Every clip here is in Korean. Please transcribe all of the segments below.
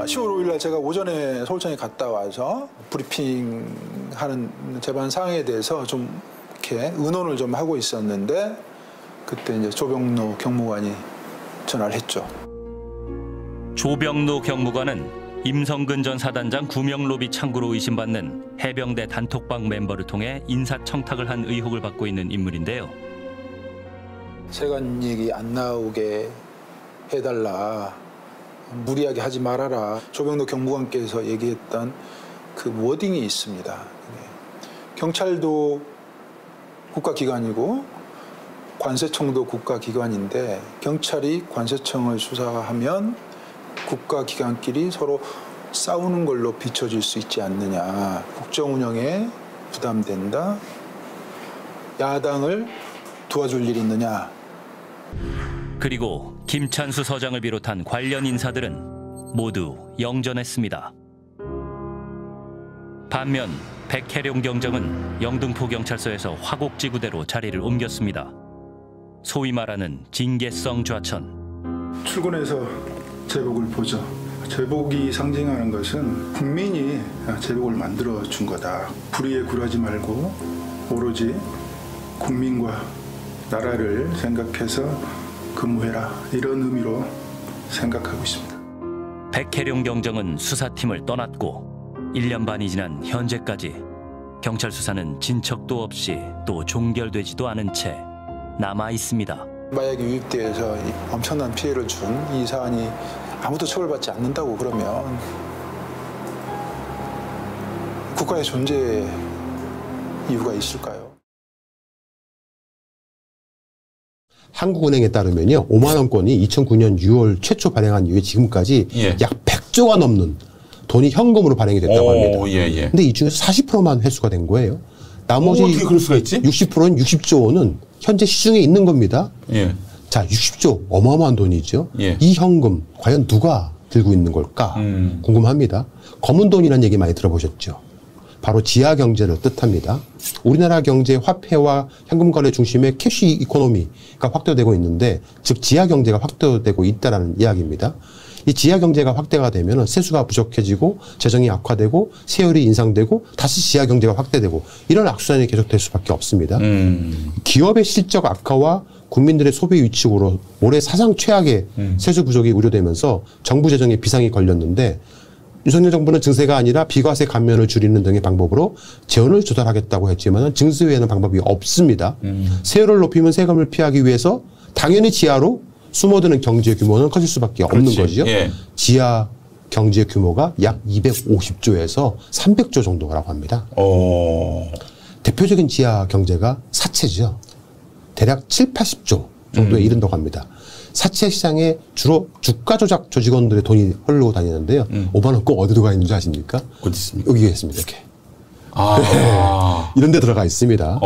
10월 5일 날 제가 오전에 서울청에 갔다 와서 브리핑하는 재반 사항에 대해서 좀 이렇게 의논을 좀 하고 있었는데 그때 이제 조병로 경무관이 전화를 했죠. 조병로 경무관은 임성근 전 사단장 구명 로비 창구로 의심받는 해병대 단톡방 멤버를 통해 인사청탁을 한 의혹을 받고 있는 인물인데요. 세관 얘기 안 나오게 해달라. 무리하게 하지 말아라. 조병로 경무관께서 얘기했던 그 워딩이 있습니다. 경찰도 국가기관이고 관세청도 국가기관인데 경찰이 관세청을 수사하면 국가기관끼리 서로 싸우는 걸로 비춰질 수 있지 않느냐. 국정운영에 부담된다. 야당을 도와줄 일이 있느냐. 그리고 김찬수 서장을 비롯한 관련 인사들은 모두 영전했습니다. 반면 백혜룡 경정은 영등포 경찰서에서 화곡지구대로 자리를 옮겼습니다. 소위 말하는 징계성 좌천. 출근해서 제복을 보죠. 제복이 상징하는 것은 국민이 제복을 만들어 준 거다. 불의에 굴하지 말고 오로지 국민과 나라를 생각해서 근무해라. 이런 의미로 생각하고 있습니다. 백혜룡 경정은 수사팀을 떠났고 1년 반이 지난 현재까지 경찰 수사는 진척도 없이 또 종결되지도 않은 채 남아 있습니다. 마약이 유입돼서 엄청난 피해를 준 이 사안이 아무도 처벌받지 않는다고 그러면 국가의 존재 이유가 있을까요? 한국은행에 따르면요, 5만 원권이 2009년 6월 최초 발행한 이후에 지금까지 약 100조가 넘는 돈이 현금으로 발행이 됐다고 합니다. 근데 이 중에서 40%만 회수가 된 거예요. 나머지 어떻게 그럴 수가 있지? 60%는 60조 원은 현재 시중에 있는 겁니다. 자, 60조 어마어마한 돈이죠. 이 현금 과연 누가 들고 있는 걸까 궁금합니다. 검은 돈이라는 얘기 많이 들어보셨죠? 바로 지하 경제를 뜻합니다. 우리나라 경제 화폐와 현금 거래 중심의 캐시 이코노미가 확대되고 있는데, 즉 지하 경제가 확대되고 있다라는 이야기입니다. 이 지하 경제가 확대가 되면 세수가 부족해지고 재정이 악화되고 세율이 인상되고 다시 지하 경제가 확대되고 이런 악순환이 계속될 수밖에 없습니다. 기업의 실적 악화와 국민들의 소비 위축으로 올해 사상 최악의 세수 부족이 우려되면서 정부 재정에 비상이 걸렸는데, 윤석열 정부는 증세가 아니라 비과세 감면을 줄이는 등의 방법으로 재원을 조달하겠다고 했지만 증세 외에는 방법이 없습니다. 세율을 높이면 세금을 피하기 위해서 당연히 지하로 숨어드는 경제 규모는 커질 수밖에 없는 거죠. 지하 경제 규모가 약 250조에서 300조 정도라고 합니다. 대표적인 지하 경제가 사채죠. 대략 7, 80조 정도에 이른다고 합니다. 사채 시장에 주로 주가 조작 조직원들의 돈이 흐르고 다니는데요. 5만 원 꼭 어디로 가 있는 줄 아십니까? 어디 있습니까? 여기에 있습니다. 이렇게. 이런 데 들어가 있습니다.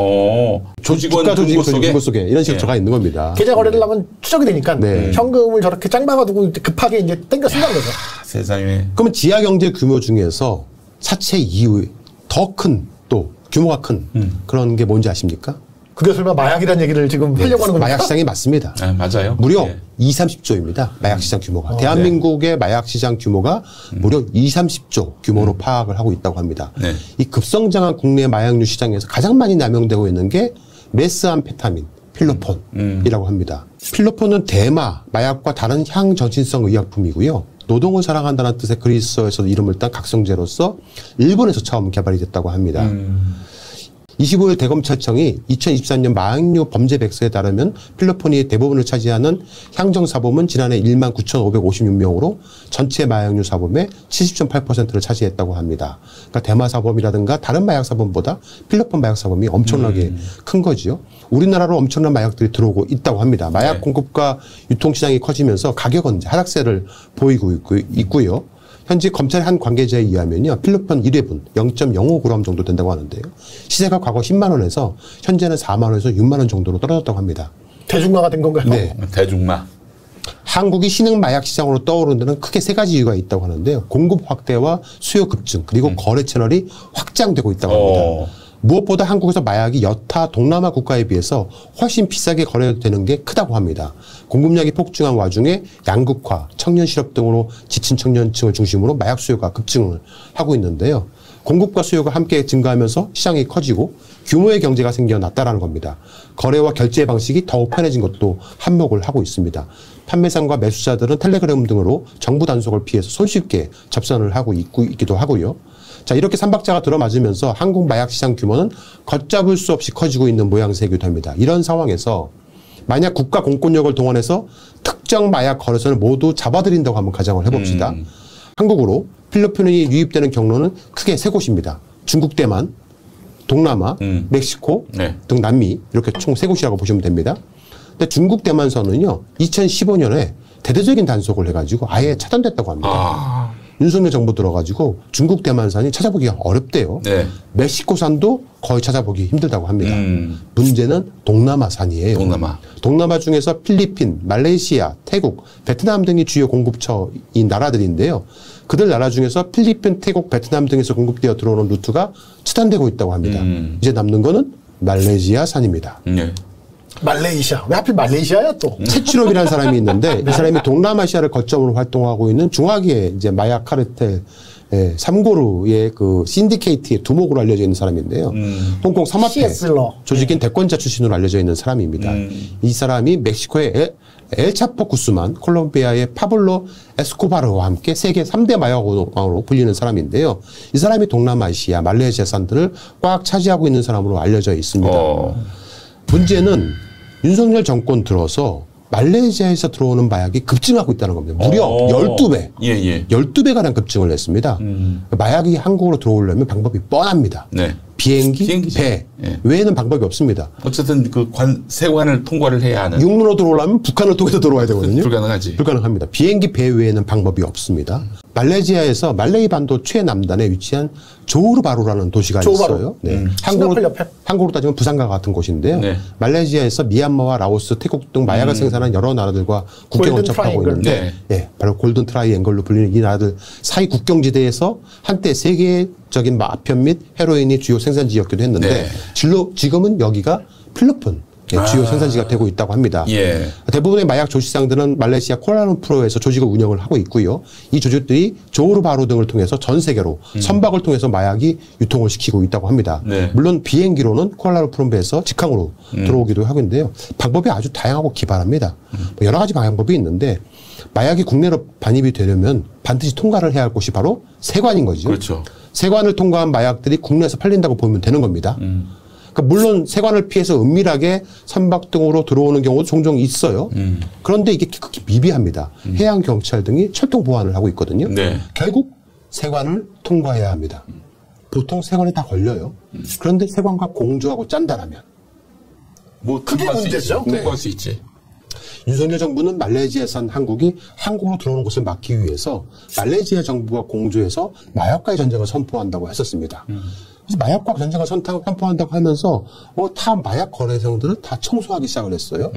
조직원 주가 조직 중고 속에 이런 식으로 들어가 있는 겁니다. 계좌 거래를 하면 추적이 되니까 현금을 저렇게 짱박아두고 급하게 이제 땡겨 쓴다는 거죠. 세상에. 그러면 지하 경제 규모 중에서 사채 이후에 더 큰 또 규모가 큰 그런 게 뭔지 아십니까? 그게 설마 마약이라는 얘기를 지금 하려고 하는 겁니까? 마약 시장이 맞습니다. 맞아요. 무려 20, 30조입니다. 마약 시장 규모가. 대한민국의 마약 시장 규모가 무려 20, 30조 규모로 파악을 하고 있다고 합니다. 이 급성장한 국내 마약류 시장에서 가장 많이 남용되고 있는 게 메스암페타민, 필로폰이라고 합니다. 필로폰은 대마, 마약과 다른 향정신성 의약품이고요. 노동을 사랑한다는 뜻의 그리스어에서 이름을 딴 각성제로서 일본에서 처음 개발이 됐다고 합니다. 25일 대검찰청이 2023년 마약류 범죄 백서에 따르면 필로폰이 대부분을 차지하는 향정사범은 지난해 19,556명으로 전체 마약류 사범의 70.8%를 차지했다고 합니다. 그러니까 대마사범이라든가 다른 마약사범보다 필로폰 마약사범이 엄청나게 큰 거죠. 우리나라로 엄청난 마약들이 들어오고 있다고 합니다. 마약 공급과 유통시장이 커지면서 가격은 하락세를 보이고 있고요. 현재 검찰의 한 관계자에 의하면요, 필로폰 1회분 0.05g 정도 된다고 하는데요. 시세가 과거 10만 원에서 현재는 4만 원에서 6만 원 정도로 떨어졌다고 합니다. 대중화가 된 건가요? 네. 대중화. 한국이 신흥 마약 시장으로 떠오르는 데는 크게 세 가지 이유가 있다고 하는데요. 공급 확대와 수요 급증, 그리고 거래 채널이 확장되고 있다고 합니다. 무엇보다 한국에서 마약이 여타 동남아 국가에 비해서 훨씬 비싸게 거래되는 게 크다고 합니다. 공급량이 폭증한 와중에 양극화, 청년 실업 등으로 지친 청년층을 중심으로 마약 수요가 급증을 하고 있는데요. 공급과 수요가 함께 증가하면서 시장이 커지고 규모의 경제가 생겨났다라는 겁니다. 거래와 결제 방식이 더욱 편해진 것도 한몫을 하고 있습니다. 판매상과 매수자들은 텔레그램 등으로 정부 단속을 피해서 손쉽게 접선을 하고 있기도 하고요. 자, 이렇게 삼박자가 들어맞으면서 한국 마약 시장 규모는 걷잡을 수 없이 커지고 있는 모양새이기도 합니다. 이런 상황에서 만약 국가 공권력을 동원해서 특정 마약 거래소를 모두 잡아들인다고 한번 가정을 해봅시다. 한국으로 필리핀이 유입되는 경로는 크게 세 곳입니다. 중국 대만, 동남아, 멕시코 등 남미 이렇게 총 세 곳이라고 보시면 됩니다. 근데 중국 대만선은요 2015년에 대대적인 단속을 해가지고 아예 차단됐다고 합니다. 윤석열 정부 들어가지고 중국 대만산이 찾아보기가 어렵대요. 네. 멕시코산도 거의 찾아보기 힘들다고 합니다. 문제는 동남아산이에요. 동남아 중에서 필리핀, 말레이시아, 태국, 베트남 등이 주요 공급처인 나라들인데요. 그들 나라 중에서 필리핀, 태국, 베트남 등에서 공급되어 들어오는 루트가 차단되고 있다고 합니다. 이제 남는 거는 말레이시아산입니다. 말레이시아. 왜 하필 말레이시아야 또? 채취롭이라는 사람이 있는데 이 사람이 동남아시아를 거점으로 활동하고 있는 중화기의 이제 마약 카르텔 3고루의 그 신디케이트의 두목으로 알려져 있는 사람인데요. 홍콩 사마페 조직인 대권자 출신으로 알려져 있는 사람입니다. 이 사람이 멕시코의 엘차포 구스만, 콜롬비아의 파블로 에스코바르와 함께 세계 3대 마약왕으로 불리는 사람인데요. 이 사람이 동남아시아, 말레이시아 산들을 꽉 차지하고 있는 사람으로 알려져 있습니다. 문제는 윤석열 정권 들어서 말레이시아에서 들어오는 마약이 급증하고 있다는 겁니다. 무려 12배. 12배가량 급증을 했습니다. 마약이 한국으로 들어오려면 방법이 뻔합니다. 비행기, 배 외에는 방법이 없습니다. 어쨌든 그 세관을 통과를 해야 하는. 육로로 들어오려면 북한을 통해서 들어와야 되거든요. 불가능합니다. 비행기, 배 외에는 방법이 없습니다. 말레이시아에서 말레이 반도 최남단에 위치한 조르바루라는 도시가 있어요. 한국으로 따지면 부산과 같은 곳인데요. 말레이시아에서 미얀마와 라오스, 태국 등 마약을 생산한 여러 나라들과 국경을 접하고 있는데 바로 골든 트라이앵글로 불리는 이 나라들 사이 국경지대에서 한때 세계적인 마편 및 헤로인이 주요 생산지였기도 했는데 지금은 여기가 필리핀 주요 생산지가 되고 있다고 합니다. 대부분의 마약 조직상들은 말레이시아 쿠알라룸푸르에서 조직을 운영을 하고 있고요. 이 조직들이 조르바루 등을 통해서 전 세계로 선박을 통해서 마약이 유통을 시키고 있다고 합니다. 물론 비행기로는 쿠알라룸푸르에서 직항으로 들어오기도 하고 있는데요. 방법이 아주 다양하고 기발합니다. 여러 가지 방법이 있는데 마약이 국내로 반입이 되려면 반드시 통과를 해야 할 곳이 바로 세관인 거죠. 그렇죠. 세관을 통과한 마약들이 국내에서 팔린다고 보면 되는 겁니다. 그러니까 물론 세관을 피해서 은밀하게 선박 등으로 들어오는 경우도 종종 있어요. 그런데 이게 극히 미비합니다. 해양경찰 등이 철통 보안을 하고 있거든요. 결국 세관을 통과해야 합니다. 보통 세관에 다 걸려요. 그런데 세관과 공조하고 짠다라면 뭐 그게 문제죠. 통과할 수 있지. 윤석열 정부는 말레이시아산 한국이 한국으로 들어오는 것을 막기 위해서 말레이시아 정부와 공조해서 마약과의 전쟁을 선포한다고 했었습니다. 그래서 마약과 전쟁을 선포한다고 하면서 타 마약 거래성들을 다 청소하기 시작을 했어요.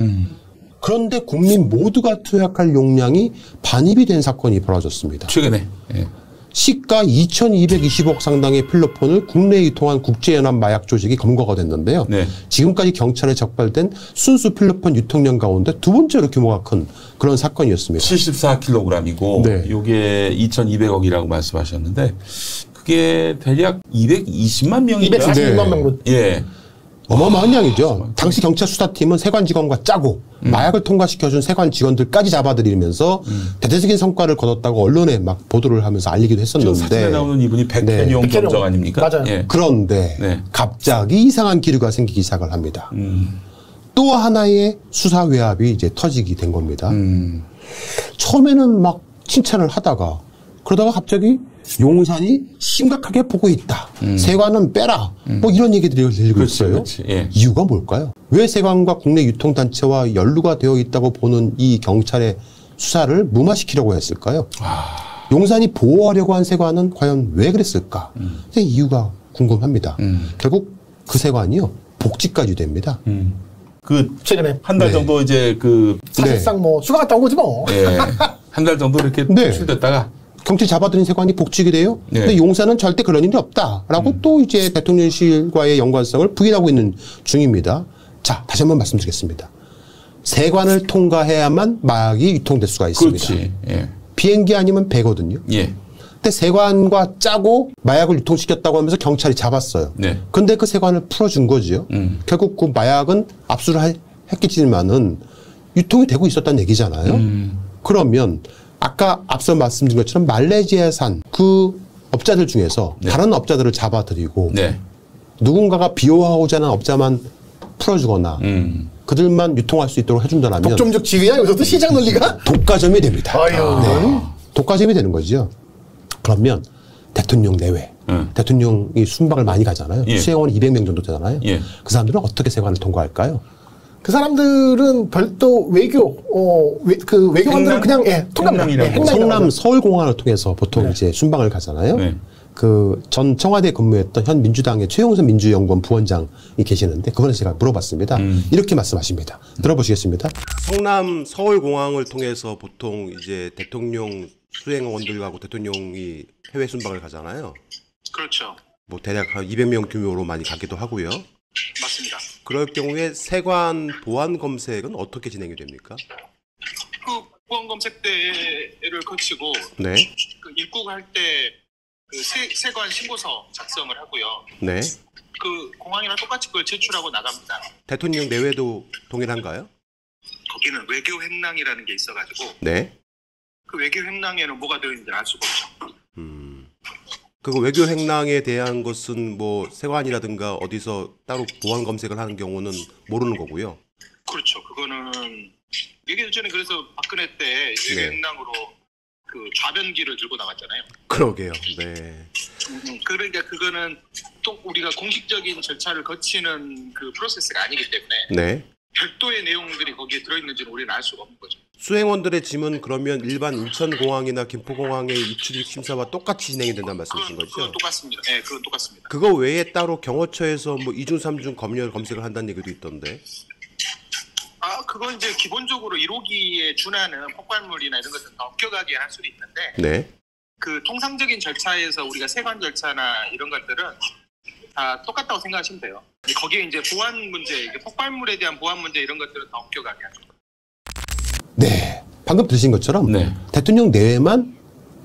그런데 국민 모두가 투약할 용량이 반입이 된 사건이 벌어졌습니다. 최근에. 시가 2,220억 상당의 필로폰을 국내에 유통한 국제연합 마약 조직이 검거가 됐는데요. 지금까지 경찰에 적발된 순수 필로폰 유통량 가운데 두 번째로 규모가 큰 그런 사건이었습니다. 74kg이고 이게 2,200억이라고 말씀하셨는데 그게 대략 220만 명인가? 240만 명. 어마어마한 양이죠. 당시 경찰 수사팀은 세관 직원과 짜고 마약을 통과시켜준 세관 직원들까지 잡아들이면서 대대적인 성과를 거뒀다고 언론에 막 보도를 하면서 알리기도 했었는데 사진에 나오는 이분이 백현용 경정 아닙니까? 맞아요. 그런데 갑자기 이상한 기류가 생기기 시작을 합니다. 또 하나의 수사 외압이 이제 터지게 된 겁니다. 처음에는 막 칭찬을 하다가 그러다가 갑자기 용산이 심각하게 보고 있다. 세관은 빼라. 뭐 이런 얘기들이 들리고 있어요. 이유가 뭘까요? 왜 세관과 국내 유통단체와 연루가 되어 있다고 보는 이 경찰의 수사를 무마시키려고 했을까요? 용산이 보호하려고 한 세관은 과연 왜 그랬을까? 이유가 궁금합니다. 결국 그 세관이요. 복지까지 됩니다. 그 최근에 한 달 정도 이제 그 사실상 뭐 휴가 갔다 온 거지 뭐. 한 달 정도 이렇게 출됐다가 경찰이 잡아들인 세관이 복직이 돼요. 네. 근데 용사는 절대 그런 일이 없다라고 또 이제 대통령실과의 연관성을 부인하고 있는 중입니다. 자, 다시 한번 말씀드리겠습니다. 세관을 통과해야만 마약이 유통될 수가 있습니다. 그렇지. 예. 비행기 아니면 배거든요. 예. 근데 세관과 짜고 마약을 유통시켰다고 하면서 경찰이 잡았어요. 네. 근데 그 세관을 풀어준 거지요. 결국 그 마약은 압수를 했겠지만은 유통이 되고 있었다는 얘기잖아요. 그러면 아까 앞서 말씀드린 것처럼 말레이시아산 그 업자들 중에서 네. 다른 업자들을 잡아들이고 네. 누군가가 비호하고자 하는 업자만 풀어주거나 그들만 유통할 수 있도록 해준다면 독점적 지위야 여기서도 시장 논리가? 독과점이 됩니다. 아유. 네. 독과점이 되는 거죠. 그러면 대통령 내외, 대통령이 순방을 많이 가잖아요. 예. 수행원 200명 정도 되잖아요. 예. 그 사람들은 어떻게 세관을 통과할까요? 그 사람들은 별도 외교, 그 외교관들은 그냥 통합니다. 성남 서울공항을 통해서 보통 이제 순방을 가잖아요. 네. 그 전 청와대에 근무했던 현 민주당의 최용선 민주연구원 부원장이 계시는데 그번에 제가 물어봤습니다. 이렇게 말씀하십니다. 들어보시겠습니다. 성남 서울공항을 통해서 보통 이제 대통령 수행원들하고 대통령이 해외 순방을 가잖아요. 그렇죠. 뭐 대략 한 200명 규모로 많이 가기도 하고요. 맞습니다. 그럴 경우에 세관 보안 검색은 어떻게 진행이 됩니까? 그 보안 검색대를 거치고 네. 그 입국할 때 그 세관 신고서 작성을 하고요. 네. 그 공항이랑 똑같이 그걸 제출하고 나갑니다. 대통령 내외도 동일한가요? 거기는 외교 행랑이라는 게 있어가지고 네. 그 외교 행랑에는 뭐가 들어있는지 알 수가 없죠. 그 외교 행랑에 대한 것은 뭐 세관이라든가 어디서 따로 보안 검색을 하는 경우는 모르는 거고요. 그렇죠. 그거는 예기 전에 그래서 박근혜 때 외교 네. 행랑으로 그 좌변기를 들고 나갔잖아요. 그러게요. 네. 그러니까 그거는 또 우리가 공식적인 절차를 거치는 그 프로세스가 아니기 때문에 네. 별도의 내용들이 거기에 들어있는지는 우리는 알 수가 없는 거죠. 수행원들의 짐은 그러면 일반 인천공항이나 김포공항의 입출입 심사와 똑같이 진행이 된다는 말씀이신 거죠? 그건 똑같습니다. 네, 그건 똑같습니다. 그거 외에 따로 경호처에서 뭐 2중, 3중 검열 검색을 한다는 얘기도 있던데. 그건 이제 기본적으로 1호기에 준하는 폭발물이나 이런 것들은 더 엄격하게 할 수는 있는데 네. 그 통상적인 절차에서 우리가 세관 절차나 이런 것들은 다 똑같다고 생각하시면 돼요. 거기에 이제 보안 문제, 폭발물에 대한 보안 문제 이런 것들은 더 엄격하게 하죠. 네. 방금 들으신 것처럼 네. 대통령 내외만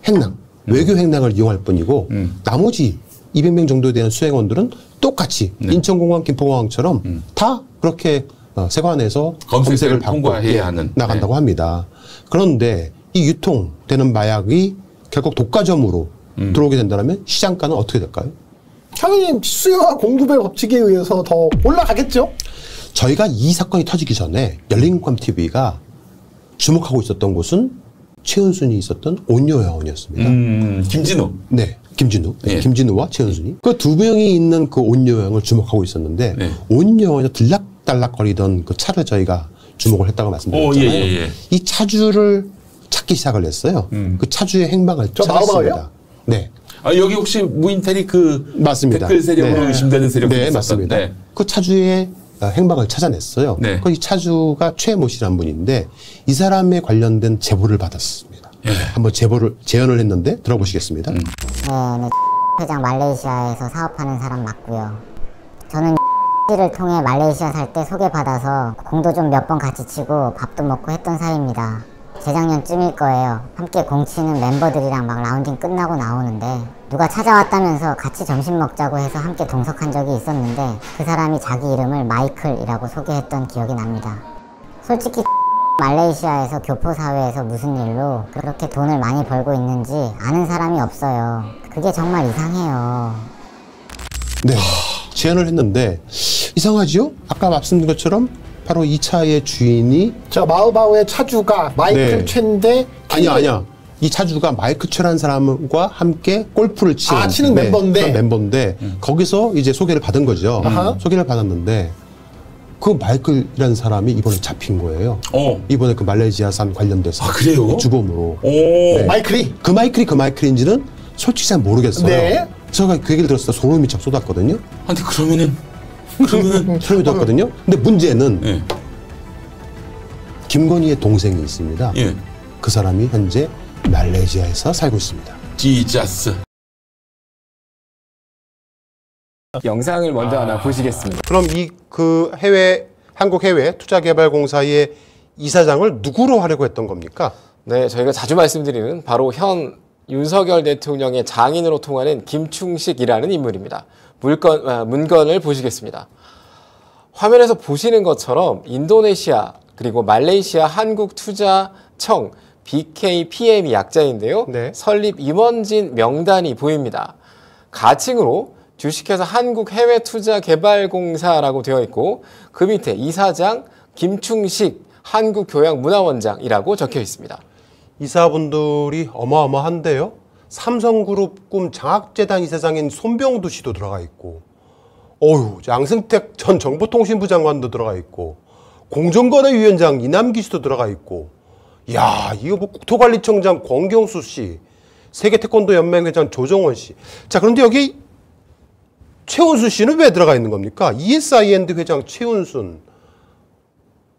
행랑, 외교 행랑을 이용할 뿐이고 나머지 200명 정도 되는 수행원들은 똑같이 인천공항, 김포공항처럼 다 그렇게 세관에서 검색을 받고 통과해야 하는 나간다고 합니다. 그런데 이 유통되는 마약이 결국 독과점으로 들어오게 된다면 시장가는 어떻게 될까요? 당연히 수요와 공급의 법칙에 의해서 더 올라가겠죠. 저희가 이 사건이 터지기 전에 열린공감TV가 주목하고 있었던 곳은 최은순이 있었던 온요양원이었습니다. 김진우. 네. 김진우. 예. 김진우와 최은순이. 그 두 명이 있는 그 온요양을 주목하고 있었는데 네. 온요양에서 들락달락거리던 그 차를 저희가 주목을 했다고 말씀드렸잖아요. 예. 이 차주를 찾기 시작을 했어요. 그 차주의 행방을 찾았습니다. 마을마을이요? 네. 여기 혹시 무인텔이 그 맞습니다. 댓글 세력으로 의심되는 세력이 네, 있었던 맞습니다. 네. 그 차주의 행방을 찾아냈어요. 네. 이 차주가 최모 씨라는 분인데 이 사람에 관련된 제보를 받았습니다. 한번 재연을 했는데 들어보시겠습니다. 네, 회장 말레이시아에서 사업하는 사람 맞고요. 저는 를 통해 말레이시아 살 때 소개받아서 공도 좀 몇 번 같이 치고 밥도 먹고 했던 사이입니다. 재작년쯤일 거예요. 함께 공치는 멤버들이랑 막 라운딩 끝나고 나오는데 누가 찾아왔다면서 같이 점심 먹자고 해서 함께 동석한 적이 있었는데 그 사람이 자기 이름을 마이클이라고 소개했던 기억이 납니다. 솔직히 말레이시아에서 교포사회에서 무슨 일로 그렇게 돈을 많이 벌고 있는지 아는 사람이 없어요. 그게 정말 이상해요. 네. 제안을 했는데 이상하지요? 아까 말씀드린 것처럼 바로 이 차의 주인이 저 마우바우의 차주가 마이클 네. 최인데 아니야. 이 차주가 마이클 최라는 사람과 함께 골프를 치는 멤버인데 거기서 이제 소개를 받은 거죠. 소개를 받았는데 그 마이클이라는 사람이 이번에 잡힌 거예요. 이번에 그 말레이시아산 관련돼서 그래요? 주범으로. 네. 마이클이? 그 마이클인지는 솔직히 잘 모르겠어요. 네. 제가 그 얘기를 들었을 때 소름이 쫙 쏟았거든요. 근데 그러면은 소름이 돋았거든요. 근데 문제는 예. 김건희의 동생이 있습니다. 예. 그 사람이 현재 말레이시아에서 살고 있습니다. 지자스. 영상을 먼저 하나 보시겠습니다. 그럼 한국 해외 투자개발공사의 이사장을 누구로 하려고 했던 겁니까? 네, 저희가 자주 말씀드리는 바로 현 윤석열 대통령의 장인으로 통하는 김충식이라는 인물입니다. 문건을 보시겠습니다. 화면에서 보시는 것처럼 인도네시아 그리고 말레이시아 한국투자청 BKPM이 약자인데요. 네. 설립 임원진 명단이 보입니다. 가칭으로 주식회사 한국해외투자개발공사라고 되어 있고 그 밑에 이사장 김충식 한국교양문화원장이라고 적혀 있습니다. 이사분들이 어마어마한데요. 삼성그룹 꿈 장학재단 이사장인 손병두 씨도 들어가 있고, 양승택 전 정보통신부 장관도 들어가 있고, 공정거래위원장 이남기 씨도 들어가 있고, 이거 뭐 국토관리청장 권경수 씨, 세계태권도연맹회장 조정원 씨. 자, 그런데 여기 최은순 씨는 왜 들어가 있는 겁니까? ESIND 회장 최은순.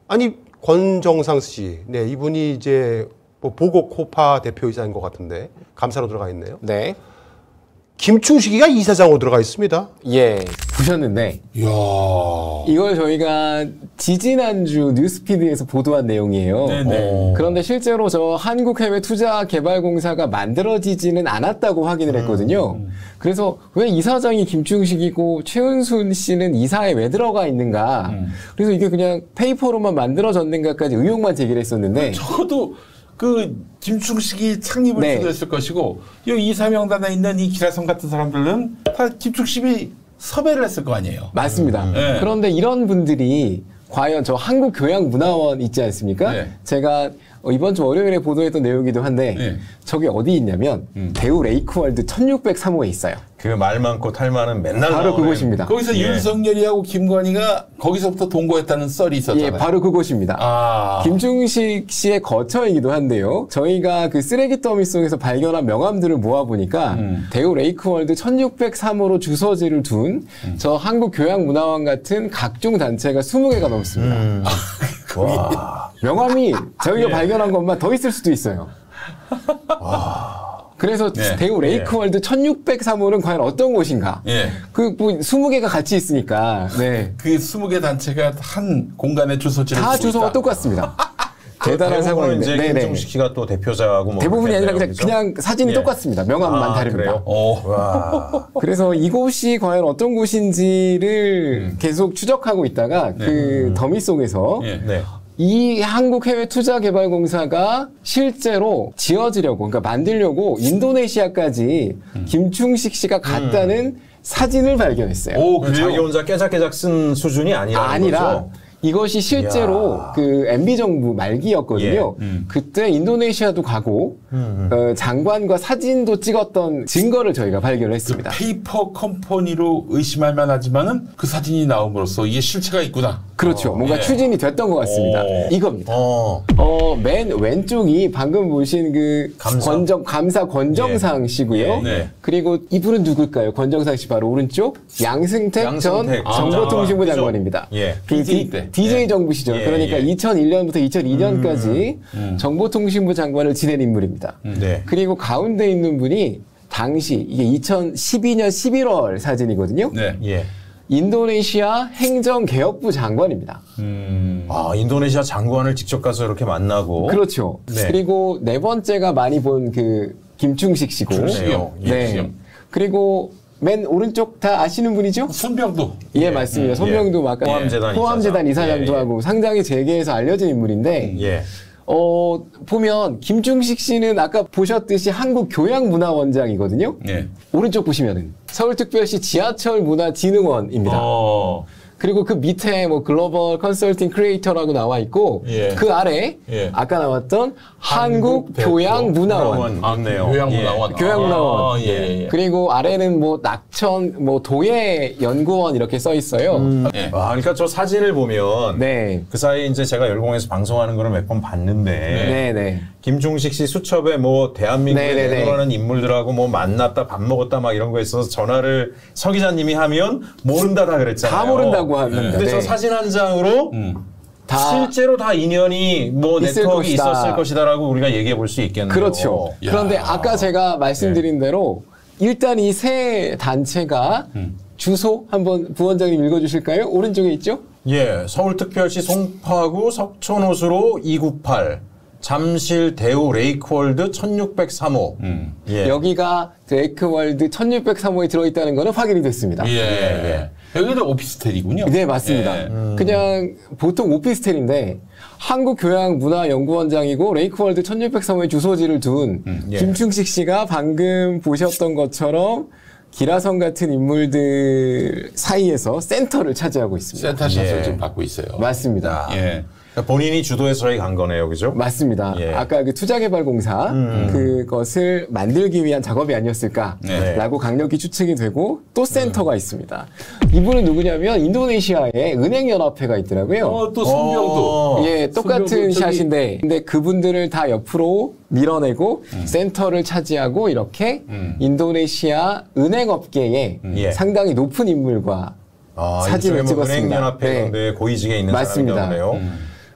아니, 권정상 씨. 네, 이분이 이제 뭐 보고코파 대표이사인 것 같은데 감사로 들어가 있네요. 네. 김충식이가 이사장으로 들어가 있습니다. 예, 보셨는데 이야. 이걸 저희가 지지난주 뉴스피드에서 보도한 내용이에요. 그런데 실제로 저 한국해외투자개발공사가 만들어지지는 않았다고 확인을 했거든요. 그래서 왜 이사장이 김충식이고 최은순 씨는 이사에 왜 들어가 있는가. 그래서 이게 그냥 페이퍼로만 만들어졌는가까지 의혹만 제기를 했었는데 적어도 그 김충식이 창립을 네. 주도했을 것이고 이 이사명단에 있는 이 기라성 같은 사람들은 다 김충식이 섭외를 했을 거 아니에요. 맞습니다. 네. 그런데 이런 분들이 과연 저 한국교양문화원 있지 않습니까? 네. 제가 이번 주 월요일에 보도했던 내용이기도 한데 네. 저게 어디 있냐면 대우 레이크월드 1603호에 있어요. 그 말 많고 탈 많은 맨날 바로 나오는 그곳입니다. 거기서 윤석열이하고 김건희가 거기서부터 동거했다는 썰이 있었잖아요. 예, 바로 그곳입니다. 김충식 씨의 거처이기도 한데요. 저희가 그 쓰레기 더미 속에서 발견한 명함들을 모아보니까 대우 레이크월드 1603호로 주소지를 둔 저 한국교양문화원 같은 각종 단체가 20개가 넘습니다. 와. 명함이 저희가 발견한 것만 더 있을 수도 있어요. 그래서 네. 대우 레이크월드 1603호는 과연 어떤 곳인가? 예. 그 뭐 20개가 같이 있으니까. 네. 그 20개 단체가 한 공간에 주소지를 다 두고 주소가 있다. 똑같습니다. 대단한 상황인데. 이제 김충식 씨가 또 대표자고 뭐 대부분이 아니라 그렇겠네요, 그냥 사진이 예. 똑같습니다. 명함만 다릅니다. 그래요? 와. 그래서 이곳이 과연 어떤 곳인지를 계속 추적하고 있다가 그 더미 속에서 예. 네. 이 한국해외투자개발공사가 실제로 지어지려고, 그러니까 만들려고 인도네시아까지 김충식 씨가 갔다는 사진을 발견했어요. 오, 자기 혼자 깨작깨작 쓴 수준이 아니라는 거죠? 이것이 실제로 그 MB 정부 말기였거든요. 그때 인도네시아도 가고 장관과 사진도 찍었던 증거를 저희가 발견을 했습니다. 그 페이퍼 컴퍼니로 의심할 만하지만은 그 사진이 나옴으로써 이게 실체가 있구나. 그렇죠. 뭔가 예. 추진이 됐던 것 같습니다. 이겁니다. 맨 왼쪽이 방금 보신 그 감사 권정상 씨고요. 예. 네. 그리고 이분은 누굴까요? 권정상 씨 바로 오른쪽 양승택 전 정보통신부 장관입니다. 예. 그 DJ 때. DJ 정부 시절. 예, 그러니까 예. 2001년부터 2002년까지 정보통신부 장관을 지낸 인물입니다. 네. 그리고 가운데 있는 분이 당시 이게 2012년 11월 사진이거든요. 네. 예. 인도네시아 행정개혁부 장관입니다. 인도네시아 장관을 직접 가서 이렇게 만나고. 그렇죠. 네. 그리고 네 번째가 많이 본 그 김충식 씨고. 충식이요. 네. 그리고 맨 오른쪽 다 아시는 분이죠? 손병도. 예, 맞습니다. 손병도 아까 포함재단 이사장도 예. 하고 상당히 재계에서 알려진 인물인데 예. 보면 김충식 씨는 아까 보셨듯이 한국교양문화원장이거든요. 네. 오른쪽 보시면은 서울특별시 지하철문화진흥원입니다. 그리고 그 밑에 뭐 글로벌 컨설팅 크리에이터라고 나와 있고 예. 그 아래 예. 아까 나왔던 한국교양문화원. 맞네요. 교양문화원. 교양문화원. 예. 그리고 아래는 뭐 낙천, 뭐 도예연구원 이렇게 써 있어요. 예. 그러니까 저 사진을 보면 네. 그 사이 이제 제가 열공에서 방송하는 거를 몇 번 봤는데 네. 김충식 씨 수첩에 뭐 대한민국에 네네네. 내놓으라는 인물들하고 뭐 만났다 밥 먹었다 막 이런 거 있어서 전화를 서 기자님이 하면 모른다 다 그랬잖아요. 다 모른다고 합니다. 근데 저 네. 사진 한 장으로 실제로 다 인연이 뭐 네트워크가 있었을 것이다라고 우리가 얘기해 볼 수 있겠네요. 그렇죠. 야. 그런데 아까 제가 말씀드린 대로 일단 이 세 단체가 주소 한번 부원장님 읽어주실까요? 오른쪽에 있죠? 예, 서울특별시 송파구 석촌호수로 298, 잠실 대우 레이크월드 1603호. 예. 여기가 레이크월드 1603호에 들어있다는 거는 확인이 됐습니다. 예. 여기도 오피스텔이군요. 네, 맞습니다. 그냥 보통 오피스텔인데 한국교양문화연구원장이고 레이크월드 1603호의 주소지를 둔 김충식 씨가 방금 보셨던 것처럼 기라성 같은 인물들 사이에서 센터를 차지하고 있습니다. 센터샷을 지금 받고 있어요. 맞습니다. 예. 본인이 주도해서 저희 간 거네요, 그죠? 맞습니다. 아까 그 투자개발공사 그것을 만들기 위한 작업이 아니었을까라고 강력히 추측이 되고 또 센터가 있습니다. 이분은 누구냐면 인도네시아에 은행연합회가 있더라고요. 또 손병도. 예, 똑같은 샷인데 근데 그분들을 다 옆으로 밀어내고 센터를 차지하고 이렇게 인도네시아 은행업계에 상당히 높은 인물과 사진을 찍었습니다. 은행연합회 고위직에 있는 맞습니다. 사람이라고 하네요.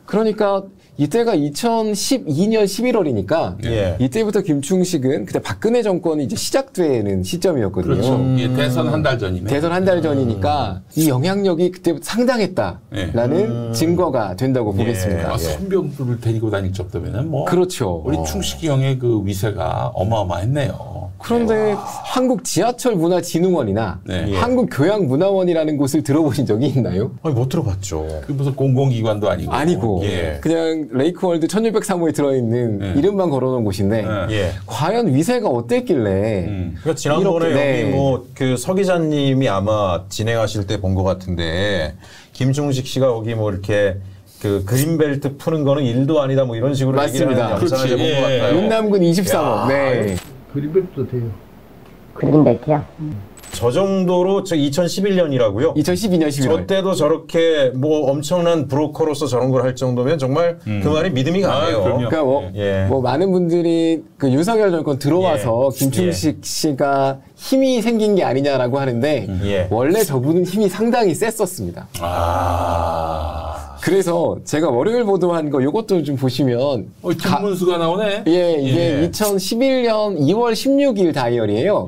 그러니까 이때가 2012년 11월이니까 이때부터 김충식은 그때 박근혜 정권이 이제 시작되는 시점이었거든요. 그렇죠. 대선 한 달 전이네. 대선 한 달 전이니까 이 영향력이 그때부터 상당했다라는 증거가 된다고 보겠습니다. 손병두를 데리고 다닐 정도면은 뭐 그렇죠. 우리 충식이 형의 그 위세가 어마어마했네요. 그런데 한국지하철문화진흥원이나 한국교양문화원이라는 곳을 들어보신 적이 있나요? 아니, 못 들어봤죠. 그 무슨 공공기관도 아니고. 아니고 그냥 레이크월드 1603호에 들어있는 이름만 걸어놓은 곳인데 과연 위세가 어땠길래 그러니까 지난번에 여기 뭐 그 서 기자님이 아마 진행하실 때 본 것 같은데 김충식 씨가 여기 뭐 이렇게 그 그린벨트 푸는 거는 일도 아니다 뭐 이런 식으로 얘기를 하는 영상을 본 것 같아요. 윤남군 23억. 네. 그린벨트도 돼요. 그린벨트요? 저 정도로 2011년이라고요? 2012년 11월. 저 때도 저렇게 뭐 엄청난 브로커로서 저런 걸 할 정도면 정말 그 말이 믿음이 가네요. 그러니까 뭐 많은 분들이 그 윤석열 정권 들어와서 김충식 씨가 힘이 생긴 게 아니냐라고 하는데 원래 저분은 힘이 상당히 셌었습니다. 그래서 제가 월요일 보도한 거 요것도 좀 보시면 김문수가 나오네. 이게 2011년 2월 16일 다이어리예요.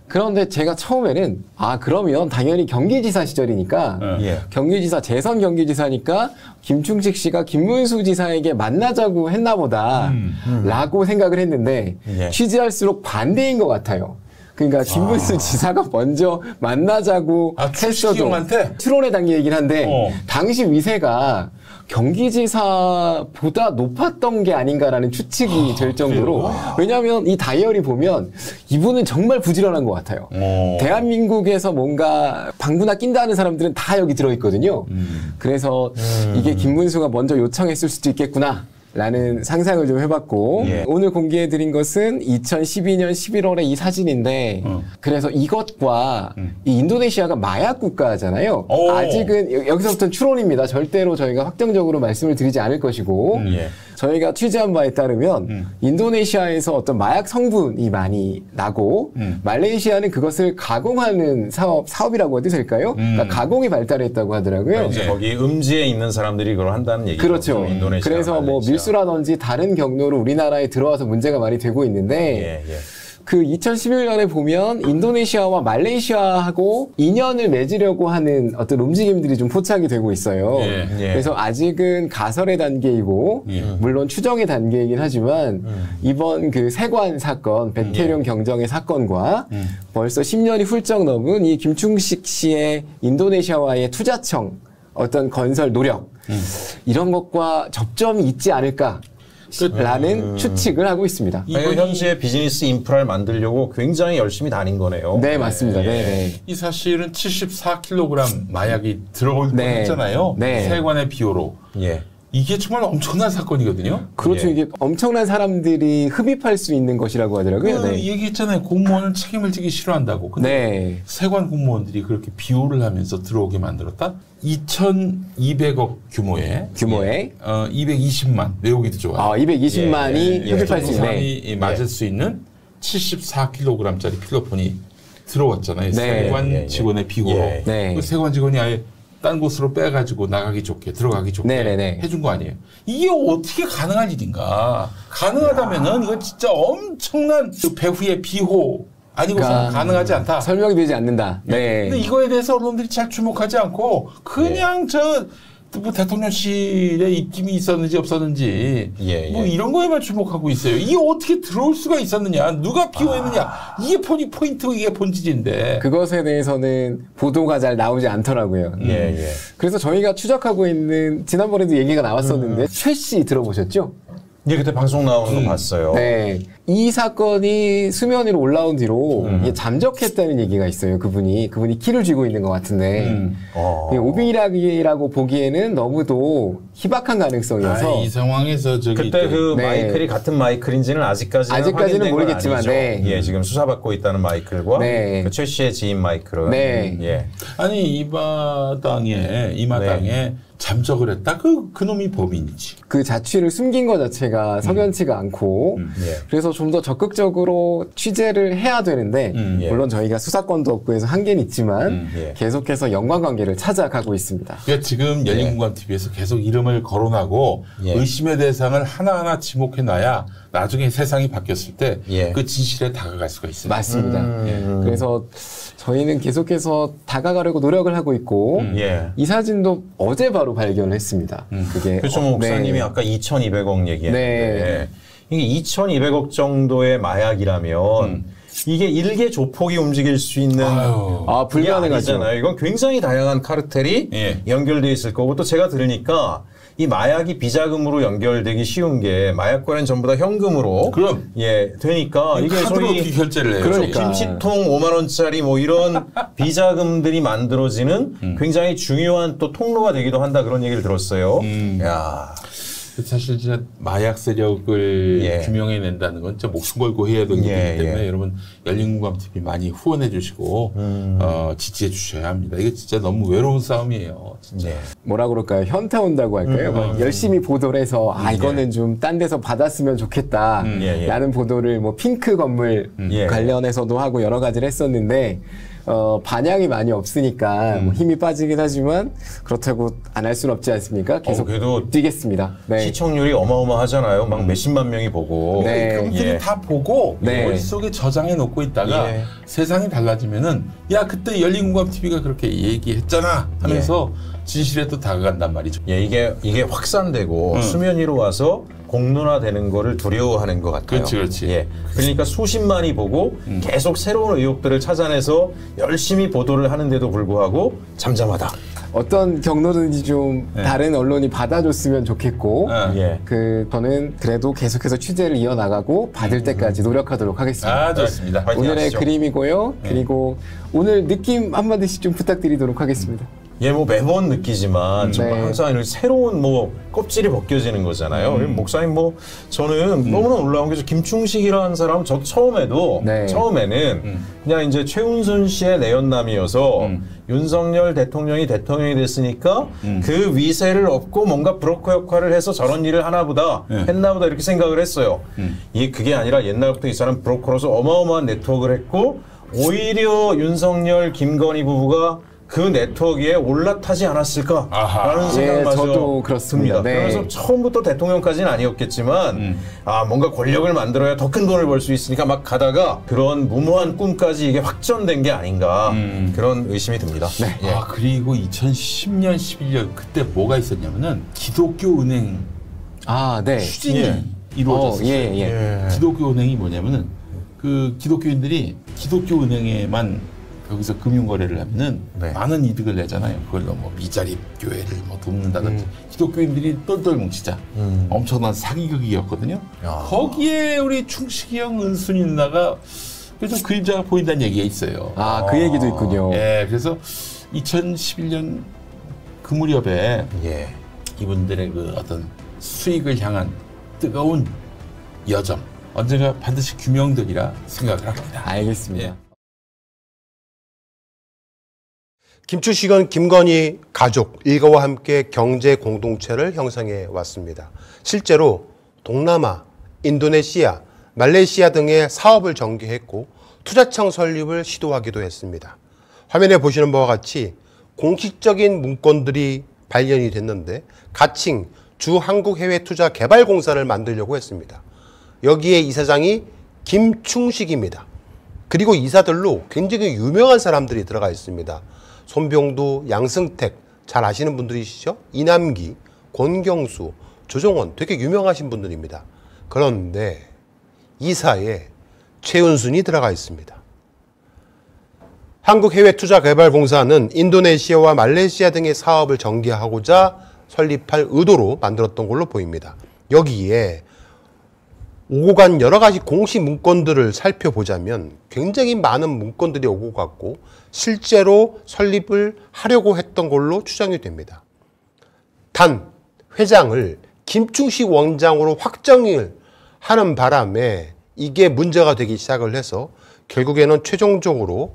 그런데 제가 처음에는 그러면 당연히 경기지사 시절이니까 경기지사 재선 경기지사니까 김충식 씨가 김문수 지사에게 만나자고 했나 보다 라고 생각을 했는데 취재할수록 반대인 것 같아요. 그러니까 김문수 지사가 먼저 만나자고 했어도 추론의 단계이긴 한데 당시 위세가 경기지사보다 높았던 게 아닌가라는 추측이 될 정도로 왜냐하면 이 다이어리 보면 이분은 정말 부지런한 것 같아요. 대한민국에서 뭔가 방구나 낀다 하는 사람들은 다 여기 들어있거든요. 그래서 이게 김문수가 먼저 요청했을 수도 있겠구나. 라는 상상을 좀 해봤고 오늘 공개해드린 것은 2012년 11월의 이 사진인데 그래서 이것과 이 인도네시아가 마약 국가잖아요. 아직은 여기서부터는 추론입니다. 절대로 저희가 확정적으로 말씀을 드리지 않을 것이고 저희가 취재한 바에 따르면 인도네시아에서 어떤 마약 성분이 많이 나고 말레이시아는 그것을 가공하는 사업이라고 해도 될까요? 그러니까 가공이 발달했다고 하더라고요. 이제 거기 음지에 있는 사람들이 그걸 한다는 얘기죠. 그렇죠. 인도네시아, 그래서 뭐 밀수라든지 다른 경로로 우리나라에 들어와서 문제가 많이 되고 있는데 그 2011년에 보면 인도네시아와 말레이시아하고 인연을 맺으려고 하는 어떤 움직임들이 좀 포착이 되고 있어요. 그래서 아직은 가설의 단계이고 물론 추정의 단계이긴 하지만 이번 그 세관 사건, 백태룡 경정의 사건과 벌써 10년이 훌쩍 넘은 이 김충식 씨의 인도네시아와의 투자청 어떤 건설 노력 이런 것과 접점이 있지 않을까 라는 추측을 하고 있습니다. 현재 비즈니스 인프라를 만들려고 굉장히 열심히 다닌 거네요. 네, 맞습니다. 이 사실은 74kg 마약이 들어올 뻔했잖아요. 세관의 비호로. 이게 정말 엄청난 사건이거든요. 그렇죠. 이게 엄청난 사람들이 흡입할 수 있는 것이라고 하더라고요. 얘기했잖아요. 공무원은 책임을 지기 싫어한다고. 근데 세관 공무원들이 그렇게 비호를 하면서 들어오게 만들었다? 2,200억 규모의 220만 외우기도 좋아요. 220만이 흡입할 수 있는 맞을 수 있는 74kg짜리 필로폰이 들어왔잖아요. 세관 직원의 비호로. 그 세관 직원이 아예 딴 곳으로 빼가지고 나가기 좋게 들어가기 좋게 네네네. 해준 거 아니에요. 이게 어떻게 가능한 일인가? 가능하다면은 이건 진짜 엄청난 그 배후의 비호 아니고서 가능하지 않다. 설명이 되지 않는다. 네. 근데 이거에 대해서 언론들이 잘 주목하지 않고 그냥 뭐 대통령실에 입김이 있었는지 없었는지 뭐 이런 거에만 주목하고 있어요. 이게 어떻게 들어올 수가 있었느냐, 누가 비호했느냐, 이게 포인트, 이게 본질인데 그것에 대해서는 보도가 잘 나오지 않더라고요. 그래서 저희가 추적하고 있는, 지난번에도 얘기가 나왔었는데 최 씨 들어보셨죠? 네, 그때 방송 나오는 거 봤어요. 네. 이 사건이 수면 위로 올라온 뒤로 이게 잠적했다는 얘기가 있어요. 그분이 키를 쥐고 있는 것 같은데 오비락이라고 보기에는 너무도 희박한 가능성이어서 이 상황에서 그때 그 마이클이 같은 마이클인지는 아직까지는 모르겠지만 예, 지금 수사받고 있다는 마이클과 그 최 씨의 지인 마이클은 아니 이 마당에 잠적을 했다. 그 놈이 범인이지. 그 자취를 숨긴 것 자체가 석연치가 않고 그래서 좀 더 적극적으로 취재를 해야 되는데 물론 저희가 수사권도 없고 해서 한계는 있지만 계속해서 연관관계를 찾아가고 있습니다. 그러니까 지금 열린공감TV에서 계속 이름을 거론하고 의심의 대상을 하나하나 지목해놔야 나중에 세상이 바뀌었을 때 그 진실에 다가갈 수가 있습니다. 맞습니다. 그래서 저희는 계속해서 다가가려고 노력을 하고 있고 이 사진도 어제 바로 발견을 했습니다. 그게 그렇죠. 목사님이 아까 2,200억 얘기했는데 이게 2,200억 정도의 마약이라면 이게 일개 조폭이 움직일 수 있는 불가능하잖아요. 이건 굉장히 다양한 카르텔이 연결돼 있을 거고 또 제가 들으니까 이 마약이 비자금으로 연결되기 쉬운 게 마약과는 전부 다 현금으로 되니까 이게 소위 결제를 해요. 그러니까 김치통 5만 원짜리 뭐 이런 비자금들이 만들어지는 굉장히 중요한 또 통로가 되기도 한다 그런 얘기를 들었어요. 야. 사실 진짜 마약 세력을 규명해낸다는 건 진짜 목숨 걸고 해야 되는 거기 때문에 여러분 열린공감TV 많이 후원해 주시고 지지해 주셔야 합니다. 이게 진짜 너무 외로운 싸움이에요. 진짜. 뭐라 그럴까요? 현타 온다고 할까요? 열심히 보도를 해서 이거는 좀 딴 데서 받았으면 좋겠다 라는 보도를 뭐 핑크 건물 관련해서도 하고 여러 가지를 했었는데 반향이 많이 없으니까 뭐 힘이 빠지긴 하지만 그렇다고 안 할 수는 없지 않습니까? 계속 그래도 뛰겠습니다. 시청률이 어마어마하잖아요. 막 몇십만 명이 보고. 그분들이 다 보고 머릿속에 저장해 놓고 있다가 세상이 달라지면은 야 그때 열린공감TV가 그렇게 얘기했잖아 하면서 진실에 또 다가간단 말이죠. 이게 확산되고 수면 위로 와서 공론화되는 거를 두려워하는 것 같아요. 그렇지. 그러니까 수십만이 보고 계속 새로운 의혹들을 찾아내서 열심히 보도를 하는데도 불구하고 잠잠하다. 어떤 경로든지 좀 다른 언론이 받아줬으면 좋겠고 저는 그래도 계속해서 취재를 이어나가고 받을 때까지 노력하도록 하겠습니다. 좋습니다. 오늘의 하시죠. 그림이고요. 그리고 오늘 느낌 한마디씩 좀 부탁드리도록 하겠습니다. 뭐 매번 느끼지만 정말 항상 새로운 껍질이 벗겨지는 거잖아요. 목사님 저는 너무나 놀라운 게 김충식이라는 사람은 저도 처음에는 그냥 이제 최은순 씨의 내연남이어서 윤석열 대통령이 됐으니까 그 위세를 얻고 뭔가 브로커 역할을 해서 저런 일을 하나보다 했나보다 이렇게 생각을 했어요. 그게 아니라 옛날부터 이 사람 브로커로서 어마어마한 네트워크를 했고 오히려 윤석열 김건희 부부가 그 네트워크에 올라타지 않았을까라는 생각마저 저도 그렇습니다. 그래서 처음부터 대통령까지는 아니었겠지만 뭔가 권력을 만들어야 더 큰 돈을 벌 수 있으니까 막 가다가 그런 무모한 꿈까지 이게 확전된 게 아닌가 그런 의심이 듭니다. 그리고 2010년, 11년 그때 뭐가 있었냐면은 기독교 은행 추진이 이루어졌어요. 기독교 은행이 뭐냐면은 그 기독교인들이 기독교 은행에만 여기서 금융거래를 하면은 많은 이득을 내잖아요. 그걸로 미자립 교회를 돕는다든지 기독교인들이 똘똘 뭉치자 엄청난 사기극이었거든요. 거기에 우리 충식이 형, 은순이 누나가 좀 그림자가 보인다는 얘기가 있어요. 그 얘기도 있군요. 그래서 2011년 그 무렵에 이분들의 그 어떤 수익을 향한 뜨거운 여정 언젠가 반드시 규명되리라 생각을 합니다. 알겠습니다. 김충식은 김건희 가족 일가와 함께 경제 공동체를 형성해 왔습니다. 실제로 동남아, 인도네시아, 말레이시아 등의 사업을 전개했고 투자청 설립을 시도하기도 했습니다. 화면에 보시는 바와 같이 공식적인 문건들이 발견이 됐는데 가칭 주한국해외투자개발공사를 만들려고 했습니다. 여기에 이사장이 김충식입니다. 그리고 이사들로 굉장히 유명한 사람들이 들어가 있습니다. 손병두, 양승택 잘 아시는 분들이시죠? 이남기, 권경수, 조정원 되게 유명하신 분들입니다. 그런데 이사에 최은순이 들어가 있습니다. 한국해외투자개발공사는 인도네시아와 말레이시아 등의 사업을 전개하고자 설립할 의도로 만들었던 걸로 보입니다. 여기에 오고 간 여러 가지 공시 문건들을 살펴보자면 굉장히 많은 문건들이 오고 갔고 실제로 설립을 하려고 했던 걸로 추정이 됩니다. 단 회장을 김충식 원장으로 확정을 하는 바람에 이게 문제가 되기 시작을 해서 결국에는 최종적으로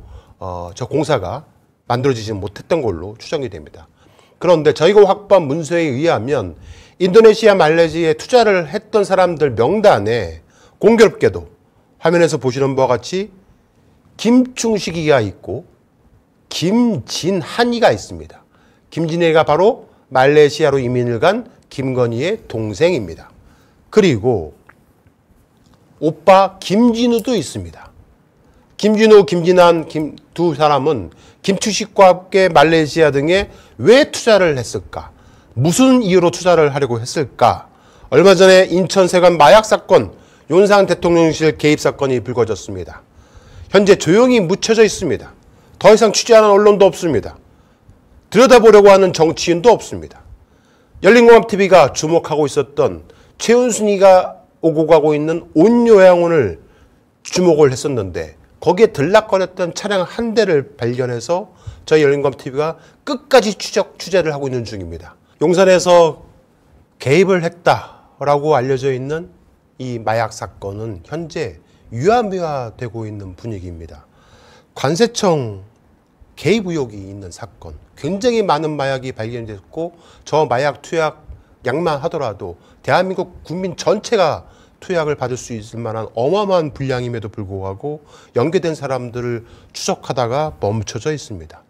저 공사가 만들어지지 못했던 걸로 추정이 됩니다. 그런데 저희가 확보한 문서에 의하면 인도네시아, 말레이시아에 투자를 했던 사람들 명단에 공교롭게도 화면에서 보시는 바와 같이 김충식이가 있고 김진한이가 있습니다. 김진애가 바로 말레이시아로 이민을 간 김건희의 동생입니다. 그리고 오빠 김진우도 있습니다. 김진우, 김진한 두 사람은 김충식과 함께 말레이시아 등에 왜 투자를 했을까? 무슨 이유로 투자를 하려고 했을까? 얼마 전에 인천 세관 마약 사건, 윤석열 대통령실 개입 사건이 불거졌습니다. 현재 조용히 묻혀져 있습니다. 더 이상 취재하는 언론도 없습니다. 들여다보려고 하는 정치인도 없습니다. 열린공감TV가 주목하고 있었던 최은순이가 오고 가고 있는 온요양원을 주목을 했었는데 거기에 들락거렸던 차량 한 대를 발견해서 저희 열린공감TV가 끝까지 취재를 하고 있는 중입니다. 용산에서 개입을 했다라고 알려져 있는 이 마약 사건은 현재 유야무야되고 있는 분위기입니다. 관세청 개입 의혹이 있는 사건, 굉장히 많은 마약이 발견됐고 저 마약 투약 양만 하더라도 대한민국 국민 전체가 투약을 받을 수 있을 만한 어마어마한 분량임에도 불구하고 연계된 사람들을 추적하다가 멈춰져 있습니다.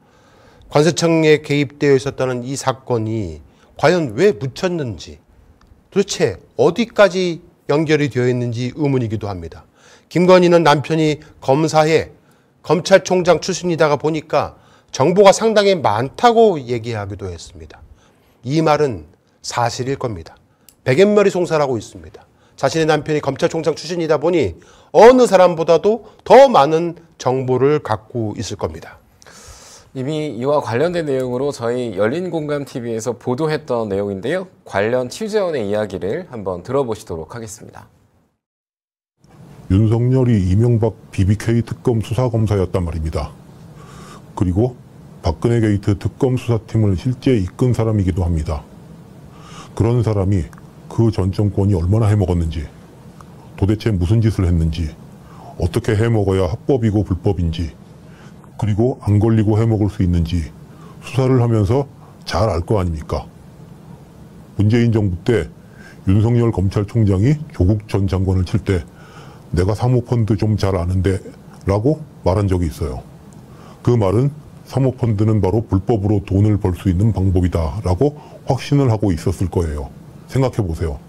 관세청에 개입되어 있었다는 이 사건이 과연 왜 묻혔는지, 도대체 어디까지 연결이 되어 있는지 의문이기도 합니다. 김건희는 남편이 검사에 검찰총장 출신이다가 보니까 정보가 상당히 많다고 얘기하기도 했습니다. 이 말은 사실일 겁니다. 백엔머리 송사라고 있습니다. 자신의 남편이 검찰총장 출신이다 보니 어느 사람보다도 더 많은 정보를 갖고 있을 겁니다. 이미 이와 관련된 내용으로 저희 열린공감TV에서 보도했던 내용인데요. 관련 취재원의 이야기를 한번 들어보시도록 하겠습니다. 윤석열이 이명박 BBK 특검 수사검사였단 말입니다. 그리고 박근혜 게이트 특검 수사팀을 실제 이끈 사람이기도 합니다. 그런 사람이 그 전 정권이 얼마나 해먹었는지, 도대체 무슨 짓을 했는지, 어떻게 해먹어야 합법이고 불법인지, 그리고 안 걸리고 해먹을 수 있는지 수사를 하면서 잘 알 거 아닙니까? 문재인 정부 때 윤석열 검찰총장이 조국 전 장관을 칠 때 내가 사모펀드 좀 잘 아는데 라고 말한 적이 있어요. 그 말은 사모펀드는 바로 불법으로 돈을 벌 수 있는 방법이다 라고 확신을 하고 있었을 거예요. 생각해 보세요.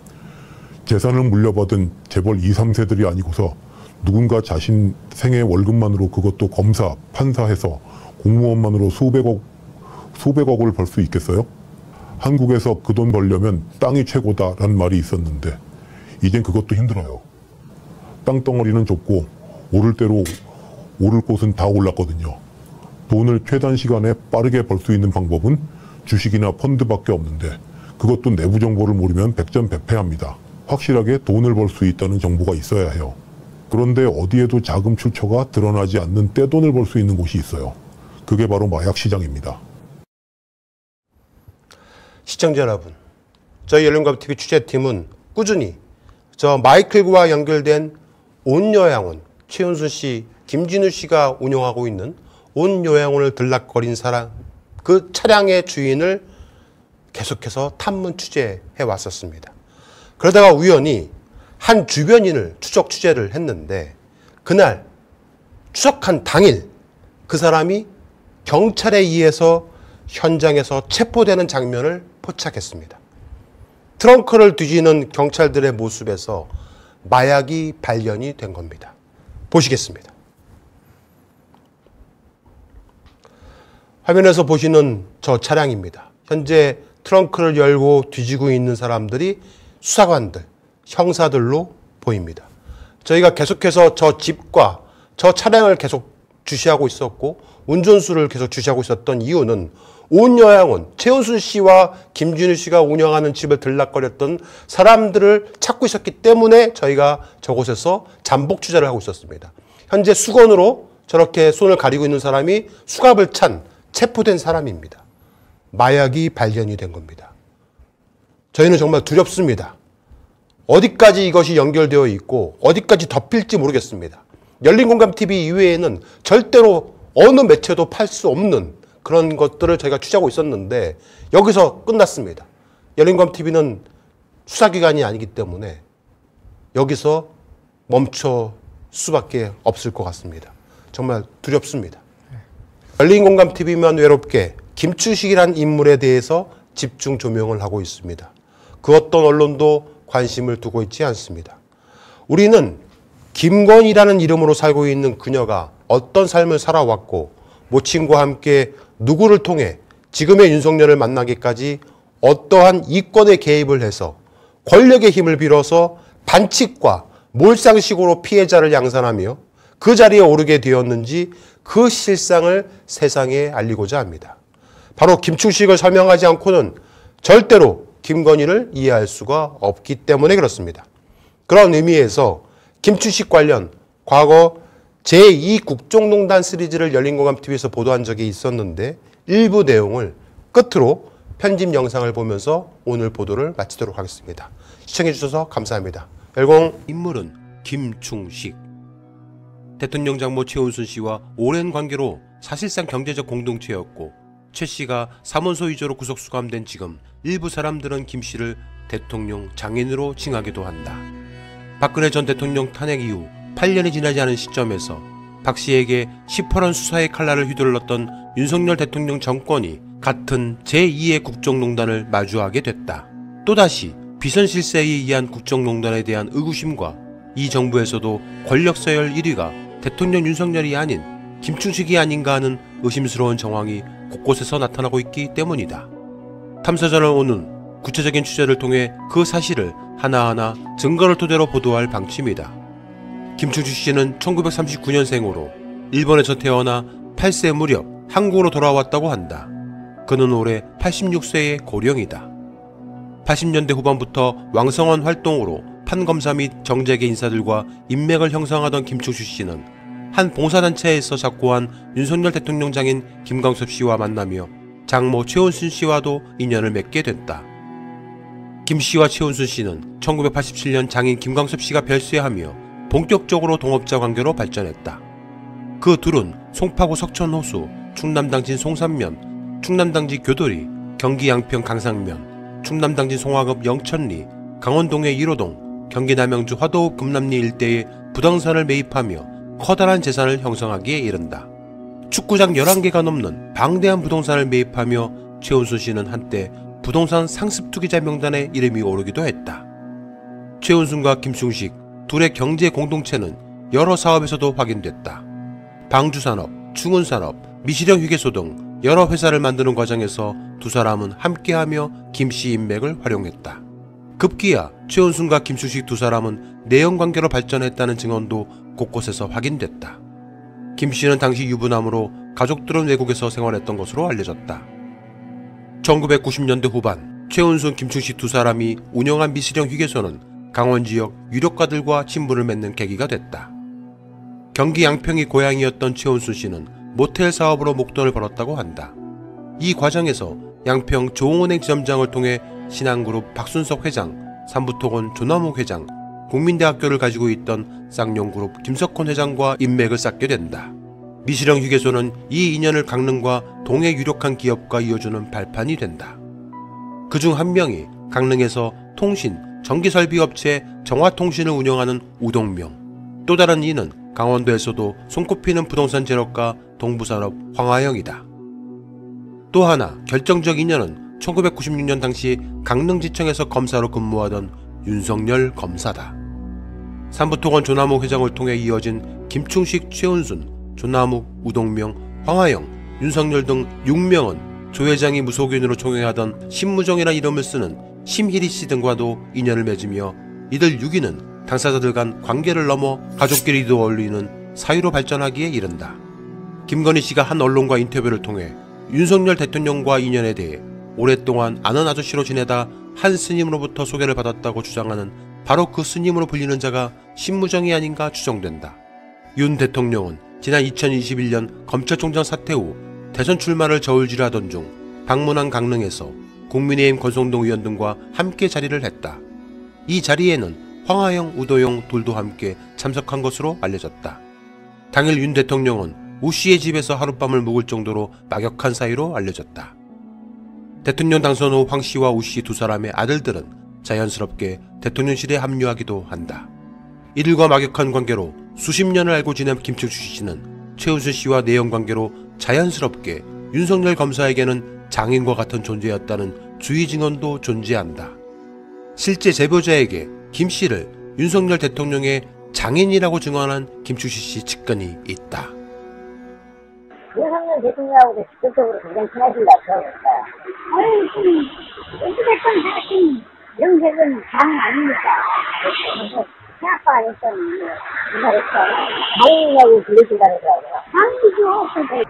재산을 물려받은 재벌 2, 3세들이 아니고서 누군가 자신 생애 월급만으로, 그것도 검사, 판사해서 공무원만으로 수백억을 벌 수 있겠어요? 한국에서 그 돈 벌려면 땅이 최고다라는 말이 있었는데 이젠 그것도 힘들어요. 땅덩어리는 좁고 오를 대로 오를 곳은 다 올랐거든요. 돈을 최단 시간에 빠르게 벌 수 있는 방법은 주식이나 펀드밖에 없는데 그것도 내부 정보를 모르면 백전백패합니다. 확실하게 돈을 벌 수 있다는 정보가 있어야 해요. 그런데 어디에도 자금 출처가 드러나지 않는 떼돈을 벌 수 있는 곳이 있어요. 그게 바로 마약 시장입니다. 시청자 여러분, 저희 열린공감TV 취재팀은 꾸준히 저 마이클과 연결된 온요양원, 최은순 씨, 김진우 씨가 운영하고 있는 온요양원을 들락거린 사람, 그 차량의 주인을 계속해서 탐문 취재해 왔었습니다. 그러다가 우연히 한 주변인을 추적 취재를 했는데 그날 추적한 당일 그 사람이 경찰에 의해서 현장에서 체포되는 장면을 포착했습니다. 트렁크를 뒤지는 경찰들의 모습에서 마약이 발견이 된 겁니다. 보시겠습니다. 화면에서 보시는 저 차량입니다. 현재 트렁크를 열고 뒤지고 있는 사람들이 수사관들, 형사들로 보입니다. 저희가 계속해서 저 집과 저 차량을 계속 주시하고 있었고 운전수를 계속 주시하고 있었던 이유는 온 요양원, 최은순 씨와 김준일 씨가 운영하는 집을 들락거렸던 사람들을 찾고 있었기 때문에 저희가 저곳에서 잠복 취재를 하고 있었습니다. 현재 수건으로 저렇게 손을 가리고 있는 사람이 수갑을 찬 체포된 사람입니다. 마약이 발견이 된 겁니다. 저희는 정말 두렵습니다. 어디까지 이것이 연결되어 있고 어디까지 덮일지 모르겠습니다. 열린공감TV 이외에는 절대로 어느 매체도 팔 수 없는 그런 것들을 저희가 취재하고 있었는데 여기서 끝났습니다. 열린공감TV는 수사기관이 아니기 때문에 여기서 멈춰 수밖에 없을 것 같습니다. 정말 두렵습니다. 열린공감TV만 외롭게 김추식이란 인물에 대해서 집중 조명을 하고 있습니다. 그 어떤 언론도 관심을 두고 있지 않습니다. 우리는 김건희라는 이름으로 살고 있는 그녀가 어떤 삶을 살아왔고 모친과 함께 누구를 통해 지금의 윤석열을 만나기까지 어떠한 이권에 개입을 해서 권력의 힘을 빌어서 반칙과 몰상식으로 피해자를 양산하며 그 자리에 오르게 되었는지 그 실상을 세상에 알리고자 합니다. 바로 김충식을 설명하지 않고는 절대로 김건희를 이해할 수가 없기 때문에 그렇습니다. 그런 의미에서 김충식 관련 과거 제2국정농단 시리즈를 열린공감TV에서 보도한 적이 있었는데 일부 내용을 끝으로 편집 영상을 보면서 오늘 보도를 마치도록 하겠습니다. 시청해 주셔서 감사합니다. 열공 인물은 김충식. 대통령 장모 최은순 씨와 오랜 관계로 사실상 경제적 공동체였고 최 씨가 사문서 위조로 구속 수감된 지금 일부 사람들은 김 씨를 대통령 장인으로 칭하기도 한다. 박근혜 전 대통령 탄핵 이후 8년이 지나지 않은 시점에서 박 씨에게 시퍼런 수사의 칼날을 휘둘렀던 윤석열 대통령 정권이 같은 제2의 국정농단을 마주하게 됐다. 또다시 비선 실세에 의한 국정농단에 대한 의구심과 이 정부에서도 권력 서열 1위가 대통령 윤석열이 아닌 김충식이 아닌가 하는 의심스러운 정황이 곳곳에서 나타나고 있기 때문이다. 탐사전을 오는 구체적인 취재를 통해 그 사실을 하나하나 증거를 토대로 보도할 방침이다. 김충식 씨는 1939년생으로 일본에서 태어나 8세 무렵 한국으로 돌아왔다고 한다. 그는 올해 86세의 고령이다. 80년대 후반부터 왕성한 활동으로 판검사 및 정재계 인사들과 인맥을 형성하던 김충식 씨는 한 봉사단체에서 작고한 윤석열 대통령 장인 김광섭 씨와 만나며 장모 최은순 씨와도 인연을 맺게 됐다. 김 씨와 최은순 씨는 1987년 장인 김광섭 씨가 별세하며 본격적으로 동업자 관계로 발전했다. 그 둘은 송파구 석천호수, 충남당진 송산면, 충남당지 교도리, 경기 양평 강상면, 충남당진 송화읍 영천리, 강원동의 1호동, 경기 남양주 화도읍 금남리 일대에 부동산을 매입하며 커다란 재산을 형성하기에 이른다. 축구장 11개가 넘는 방대한 부동산을 매입하며 최은순 씨는 한때 부동산 상습투기자 명단에 이름이 오르기도 했다. 최은순과 김충식 둘의 경제 공동체는 여러 사업에서도 확인됐다. 방주산업, 충운산업, 미시령 휴게소 등 여러 회사를 만드는 과정에서 두 사람은 함께하며 김씨 인맥을 활용했다. 급기야 최은순과 김충식 두 사람은 내연관계로 발전했다는 증언도 곳곳에서 확인됐다. 김씨는 당시 유부남으로 가족들은 외국에서 생활했던 것으로 알려졌다. 1990년대 후반 최은순, 김충식 두 사람이 운영한 미시령 휴게소는 강원 지역 유력가들과 친분을 맺는 계기가 됐다. 경기 양평이 고향이었던 최은순 씨는 모텔 사업으로 목돈을 벌었다고 한다. 이 과정에서 양평 조흥은행 지점장을 통해 신한그룹 박순석 회장, 삼부토건 조남욱 회장, 국민대학교를 가지고 있던 쌍용그룹 김석헌 회장과 인맥을 쌓게 된다. 미시령 휴게소는 이 인연을 강릉과 동해 유력한 기업과 이어주는 발판이 된다. 그중 한 명이 강릉에서 통신, 전기설비업체 정화통신을 운영하는 우동명, 또 다른 이는 강원도에서도 손꼽히는 부동산 재력가 동부산업 황하영이다. 또 하나 결정적 인연은 1996년 당시 강릉지청에서 검사로 근무하던 윤석열 검사다. 삼부토건 조남욱 회장을 통해 이어진 김충식, 최은순, 조남욱, 우동명, 황하영, 윤석열 등 6명은 조 회장이 무속인으로 총애하던 심무정이라는 이름을 쓰는 심희리 씨 등과도 인연을 맺으며 이들 6인은 당사자들 간 관계를 넘어 가족끼리도 어울리는 사유로 발전하기에 이른다. 김건희 씨가 한 언론과 인터뷰를 통해 윤석열 대통령과 인연에 대해 오랫동안 아는 아저씨로 지내다 한 스님으로부터 소개를 받았다고 주장하는 바로 그 스님으로 불리는 자가 심무정이 아닌가 추정된다. 윤 대통령은 지난 2021년 검찰총장 사퇴 후 대선 출마를 저울질하던 중 방문한 강릉에서 국민의힘 권성동 의원 등과 함께 자리를 했다. 이 자리에는 황하영, 우도영 둘도 함께 참석한 것으로 알려졌다. 당일 윤 대통령은 우 씨의 집에서 하룻밤을 묵을 정도로 막역한 사이로 알려졌다. 대통령 당선 후 황 씨와 우 씨 두 사람의 아들들은 자연스럽게 대통령실에 합류하기도 한다. 이들과 막역한 관계로 수십 년을 알고 지낸 김충식 씨는 최은순 씨와 내연 관계로 자연스럽게 윤석열 검사에게는 장인과 같은 존재였다는 주의 증언도 존재한다. 실제 제보자에게 김 씨를 윤석열 대통령의 장인이라고 증언한 김충식 씨 측근이 있다. 윤석열 대통령하고도 직접적으로 굉장히 친하신다고 들었어요. 어찌됐건 사실 영색은 장 아닙니까? 그래서 생각도 안 했었는데 이 말했어. 장인이라고 불러준다고 하더라고요.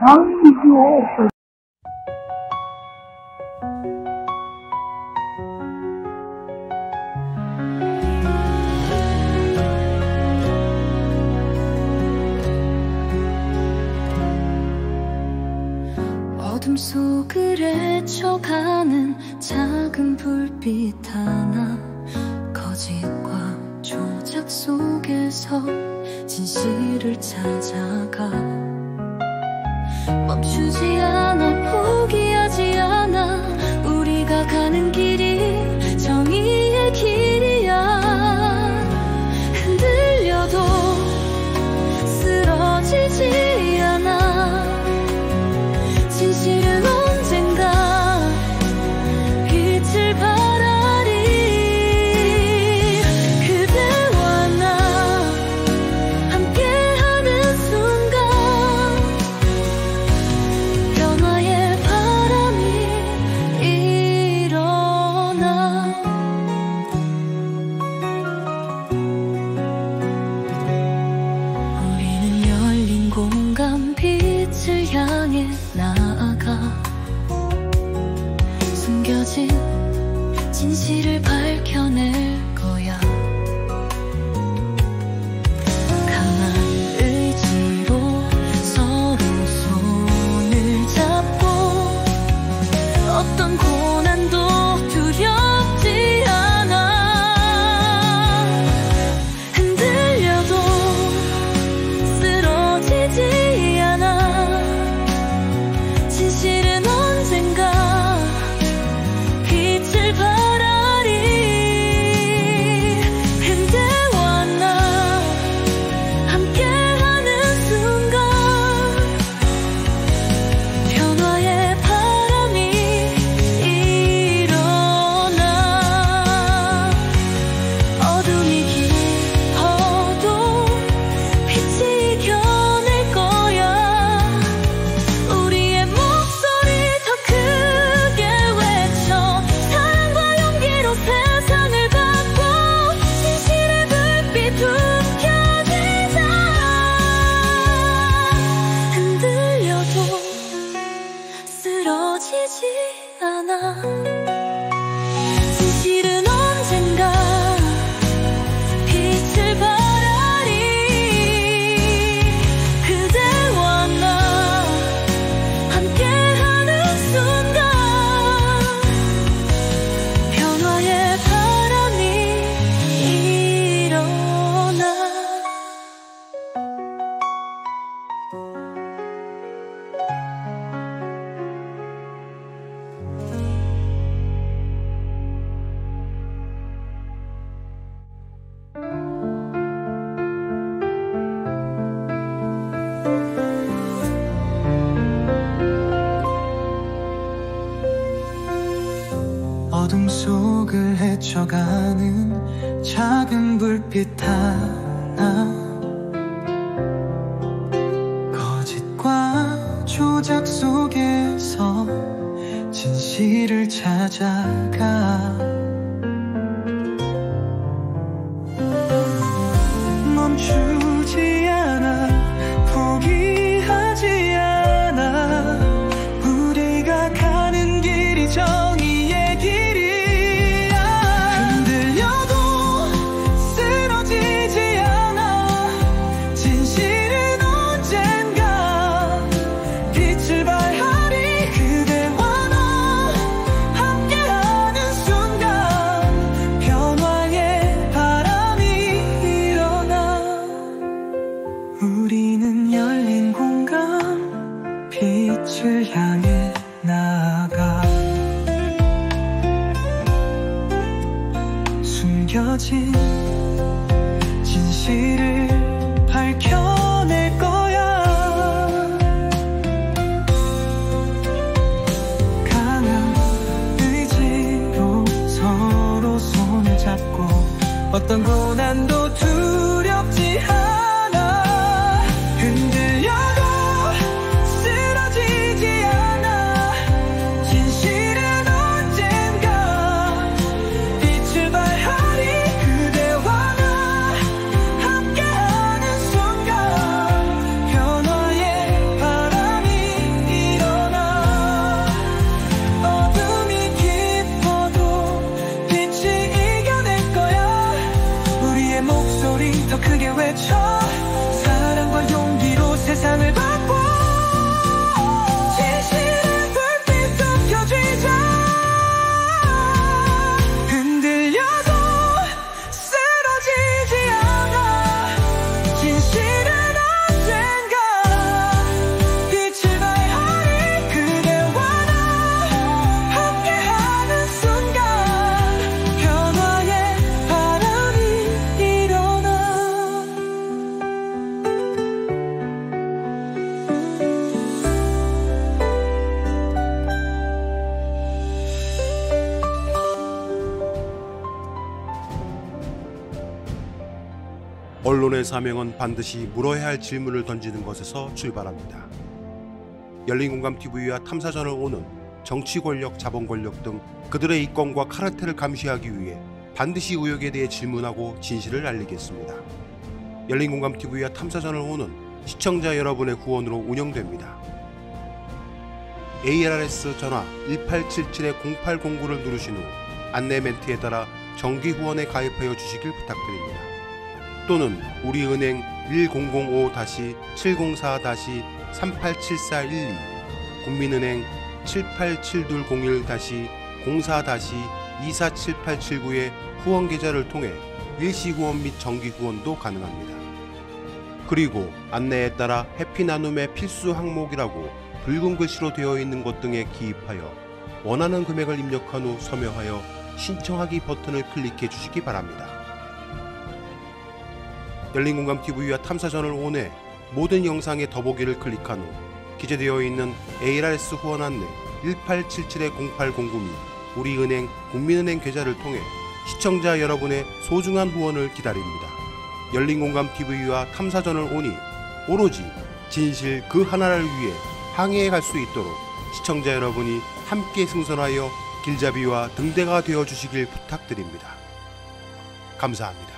장이죠. 어둠 속을 헤쳐가는 작은 불빛 하나, 거짓과 조작 속에서 진실을 찾아가. 멈추지 않아, 포기하지 않아. 우리가 가는 길이 정의의 길이야. 흔들려도 쓰러지지 않아. 진실은 언젠가 빛을 발하리. 그대와 나 함께하는 순간 변화의 바람이 일어나. 우리는 열린 공간 빛을 향해 숨겨진 진실을 밝혀낼 거야. 강한 의지로 서로 손을 잡고 어떤 고난도 두렵지 않아. 흔들려도 쓰러지지 않아. 진실은 언젠가 빛을 발하리. 그대와 나 함께하는 순간 변화의 바람이 일어나. 어둠이 깊어도 빛이 이겨낼 거야. 우리의 목소리 더 크게 외쳐. 사랑과 용기로 세상을 바꿔. 진실의 불빛 숨겨지자. 흔들려도 쓰러지지 않아. 진실은 언젠가 빛을 발하리. 그대와 나 함께하는 순간 변화의 바람이 일어나. 어둠 속을 헤쳐가는 작은 불빛 하나, 거짓과 조작 속에서 진실을 찾아가. 멈추지 않아, 포기하지 않아. 우리가 가는 길이 정의의 길이야. 흔들려도 쓰러지지 않아. 진실은 언젠가 빛을 발하리. 그대와 나 함께하는 순간 변화의 바람이 일어나. 우리는 열린 공간, 빛을 향해 나아가. 숨겨진 진실을 밝혀낼 거야. 강한 의지로 서로 손을 잡고 어떤 고난도 두렵지 않아. 흔들려도 쓰러지지 않아. 진실은 언젠가 빛을 발하리. 그대와 나 함께하는 순간 변화의 바람이 일어나. 어둠이 깊어도 빛이 이겨낼 거야. 우리의 목소리 더 크게 외쳐. 사랑과 용기로 세상을 바꿔. 진실의 불빛 덮여지자. 흔들려도 쓰러지지 않아. 진실은 언젠가 빛을 발하리. 그대와 나 함께하는 순간 변화의 바람이 일어나. 언론의 사명은 반드시 물어야 할 질문을 던지는 것에서 출발합니다. 열린공감TV와 탐사전을 오는 정치 권력, 자본 권력 등 그들의 이권과 카르텔을 감시하기 위해 반드시 의혹에 대해 질문하고 진실을 알리겠습니다. 열린공감TV와 탐사전을 오는 시청자 여러분의 후원으로 운영됩니다. ARS 전화 1877-0809를 누르신 후 안내 멘트에 따라 정기 후원에 가입하여 주시길 부탁드립니다. 또는 우리은행 1045-704-387412, 국민은행 787201-04-247879의 후원 계좌를 통해 일시 후원 및 정기 후원도 가능합니다. 그리고 안내에 따라 해피나눔의 필수 항목이라고 붉은 글씨로 되어 있는 것 등에 기입하여 원하는 금액을 입력한 후 서명하여 신청하기 버튼을 클릭해 주시기 바랍니다. 열린공감TV와 탐사전을 온해 모든 영상의 더보기를 클릭한 후 기재되어 있는 ARS 후원 안내 1877-0809 및 우리은행 국민은행 계좌를 통해 시청자 여러분의 소중한 후원을 기다립니다. 열린공감TV와 탐사전을 오니 오로지 진실 그 하나를 위해 항해해 갈 수 있도록 시청자 여러분이 함께 승선하여 길잡이와 등대가 되어 주시길 부탁드립니다. 감사합니다.